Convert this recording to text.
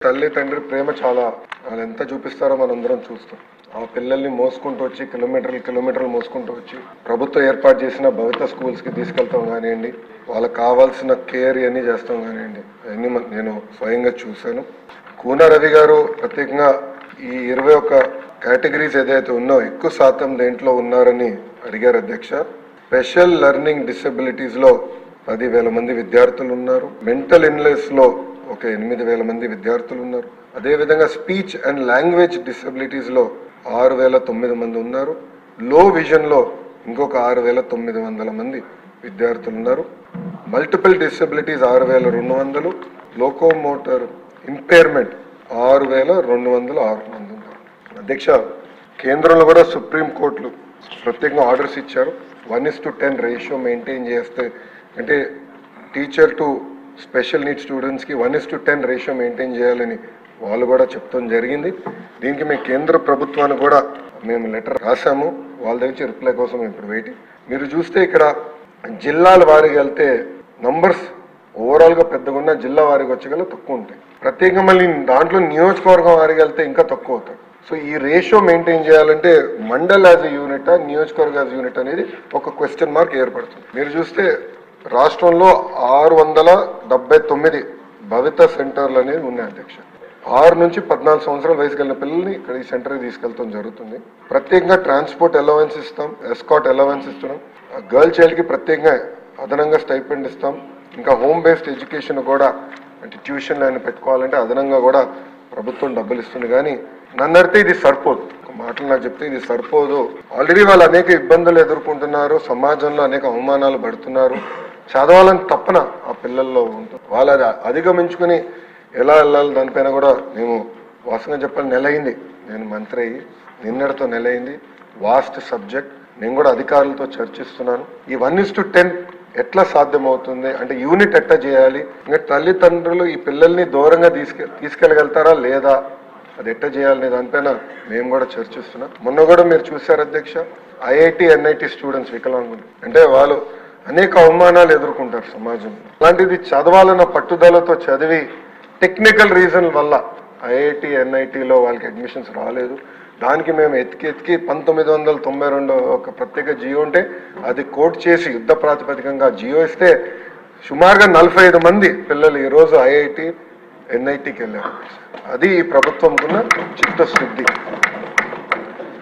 తల్లి తండ్రి ప్రేమ చాలా వాళ్ళు ఎంత చూపిస్తారో మనందరం చూస్తాం. ఆ పిల్లల్ని మోసుకుంటూ వచ్చి కిలోమీటర్లు మోసుకుంటూ వచ్చి ప్రభుత్వం ఏర్పాటు చేసిన భవిత స్కూల్స్కి తీసుకెళ్తాం కానివ్వండి, వాళ్ళకి కావాల్సిన కేర్ ఇవన్నీ చేస్తాం కానివ్వండి, అవన్నీ నేను స్వయంగా చూశాను. కూన రవి గారు ప్రత్యేకంగా ఈ 21 కేటగిరీస్ ఏదైతే ఉన్నో ఎక్కువ శాతం దేంట్లో ఉన్నారని అడిగారు అధ్యక్ష. స్పెషల్ లెర్నింగ్ డిసెబిలిటీస్లో 10,000 మంది విద్యార్థులు ఉన్నారు. మెంటల్ ఇల్నెస్లో ఒక 8,000 మంది విద్యార్థులు ఉన్నారు. అదేవిధంగా స్పీచ్ అండ్ లాంగ్వేజ్ డిసెబిలిటీస్లో 6,900 మంది ఉన్నారు. లో విజన్లో ఇంకొక 6,900 మంది విద్యార్థులు ఉన్నారు. మల్టిపుల్ డిసెబిలిటీస్ 6,200, లోకోమోటర్ ఇంపైర్మెంట్ 6,206 మంది ఉన్నారు. అధ్యక్ష, కేంద్రంలో కూడా సుప్రీంకోర్టులు ప్రత్యేకంగా ఆర్డర్స్ ఇచ్చారు. 1:10 రేషియో మెయింటైన్ చేస్తే, అంటే టీచర్ టు స్పెషల్ నీడ్ స్టూడెంట్స్కి 1:10 రేషియో మెయింటైన్ చేయాలని వాళ్ళు కూడా చెప్తాం జరిగింది. దీనికి మేము కేంద్ర ప్రభుత్వానికి కూడా మేము లెటర్ రాసాము. వాళ్ళ దగ్గర రిప్లై కోసం ఇప్పుడు వెయిటింగ్. మీరు చూస్తే ఇక్కడ జిల్లాల వారికి వెళ్తే నంబర్స్ ఓవరాల్గా పెద్దగా ఉన్న, జిల్లా వారికి వచ్చేగల తక్కువ ఉంటాయి. ప్రత్యేకంగా మళ్ళీ దాంట్లో నియోజకవర్గం వారికి వెళ్తే ఇంకా తక్కువ అవుతాయి. సో ఈ రేషియో మెయింటైన్ చేయాలంటే మండల్ యాజ్ ఎ యూనిట్, నియోజకవర్గ యాజ్ యూనిట్ అనేది ఒక క్వశ్చన్ మార్క్ ఏర్పడుతుంది. మీరు చూస్తే రాష్ట్రంలో 679 భవిత సెంటర్లు అనేవి ఉన్నాయి అధ్యక్ష. 6 నుంచి 14 సంవత్సరాల వయసు కలిగిన పిల్లల్ని ఇక్కడ ఈ సెంటర్కి తీసుకెళ్తాం జరుగుతుంది. ప్రత్యేకంగా ట్రాన్స్పోర్ట్ అలవెన్స్ ఇస్తాం, ఎస్కాట్ అలవెన్స్ ఇస్తున్నాం. గర్ల్ చైల్డ్కి ప్రత్యేకంగా అదనంగా స్టైపెండ్ ఇస్తాం. ఇంకా హోమ్ బేస్డ్ ఎడ్యుకేషన్ కూడా, అంటే ట్యూషన్ లైన్ పెట్టుకోవాలంటే అదనంగా కూడా ప్రభుత్వం డబ్బులు ఇస్తుంది. కానీ నన్ను అడిగితే ఇది సరిపోదు. మాటలు నాకు చెప్తే ఇది సరిపోదు. ఆల్రెడీ వాళ్ళు అనేక ఇబ్బందులు ఎదుర్కొంటున్నారు, సమాజంలో అనేక అవమానాలు పడుతున్నారు. చదవాలని తప్పన ఆ పిల్లల్లో ఉంటుంది. వాళ్ళు అది అధిగమించుకుని ఎలా వెళ్ళాలి దానిపైన కూడా మేము వాస్తవంగా చెప్పాలి, నెల అయింది నేను మంత్రి అయ్యి, నిన్నటితో నెల అయింది. Vast subject. నేను కూడా అధికారులతో చర్చిస్తున్నాను. ఈ 1:10 ఎట్లా సాధ్యమవుతుంది, అంటే యూనిట్ ఎట్లా చేయాలి, ఇంకా తల్లిదండ్రులు ఈ పిల్లల్ని దూరంగా తీసుకెళ్ళగలుగుతారా లేదా, అది ఎట్లా చేయాలనే దానిపైన మేము కూడా చర్చిస్తున్నాం. మొన్న కూడా మీరు చూశారు అధ్యక్ష, ఐఐటి ఎన్ఐటి స్టూడెంట్స్ వికలాంగులు, అంటే వాళ్ళు అనేక అవమానాలు ఎదుర్కొంటారు సమాజంలో. అలాంటిది చదవాలన్న పట్టుదలతో చదివి టెక్నికల్ రీజన్ వల్ల ఐఐటి ఎన్ఐటిలో వాళ్ళకి అడ్మిషన్స్ రాలేదు. దానికి మేము ఎతికి 1992 ఒక ప్రత్యేక జియో ఉంటే అది కోట్ చేసి యుద్ధ ప్రాతిపదికంగా జియో ఇస్తే సుమారుగా 45 మంది పిల్లలు ఈరోజు ఐఐటి ఎన్ఐటికి వెళ్ళారు. అది ఈ ప్రభుత్వంకున్న చిత్తశుద్ధి.